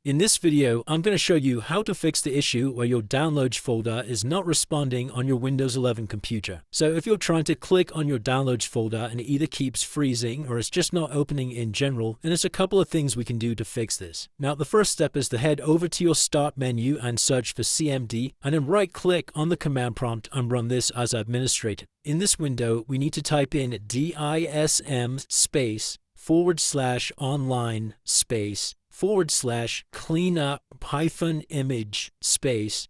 In this video, I'm going to show you how to fix the issue where your Downloads folder is not responding on your Windows 11 computer. So if you're trying to click on your Downloads folder and it either keeps freezing or it's just not opening in general, then there's a couple of things we can do to fix this. Now, the first step is to head over to your Start menu and search for CMD, and then right-click on the command prompt and run this as administrator. In this window, we need to type in DISM space /online space /cleanup -image space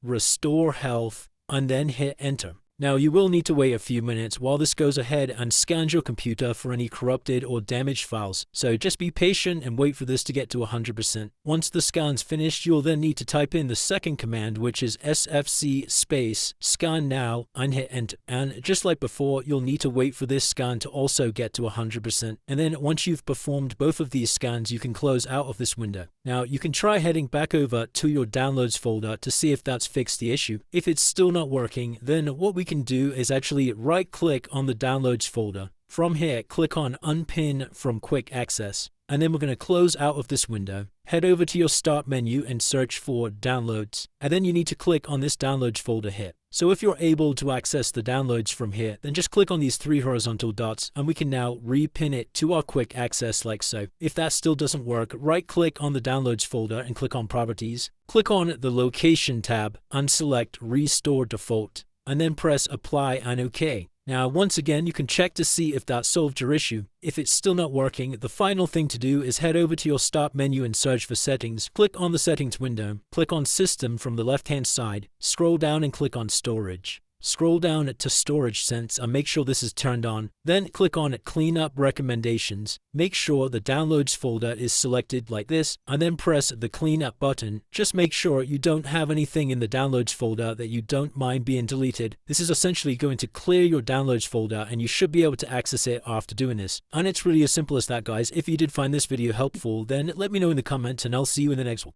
/restore health, and then hit enter. Now, you will need to wait a few minutes while this goes ahead and scans your computer for any corrupted or damaged files. So just be patient and wait for this to get to 100%. Once the scan's finished, you'll then need to type in the second command, which is sfc space scan now, and hit enter. And just like before, you'll need to wait for this scan to also get to 100%. And then once you've performed both of these scans, you can close out of this window. Now, you can try heading back over to your Downloads folder to see if that's fixed the issue. If it's still not working, then what we can do is actually right-click on the Downloads folder. From here, click on Unpin from Quick Access, and then we're going to close out of this window. Head over to your Start menu and search for Downloads, and then you need to click on this Downloads folder here. So if you're able to access the downloads from here, then just click on these three horizontal dots and we can now repin it to our quick access like so. If that still doesn't work, right-click on the Downloads folder and click on Properties. Click on the Location tab and select Restore Default, and then press Apply and OK. Now, once again, you can check to see if that solved your issue. If it's still not working, the final thing to do is head over to your Start menu and search for Settings. Click on the Settings window, click on System from the left-hand side, scroll down and click on Storage. Scroll down to Storage Sense and make sure this is turned on. Then click on Cleanup Recommendations. Make sure the Downloads folder is selected like this, and then press the Cleanup button. Just make sure you don't have anything in the Downloads folder that you don't mind being deleted. This is essentially going to clear your Downloads folder, and you should be able to access it after doing this. And it's really as simple as that, guys. If you did find this video helpful, then let me know in the comments, and I'll see you in the next one.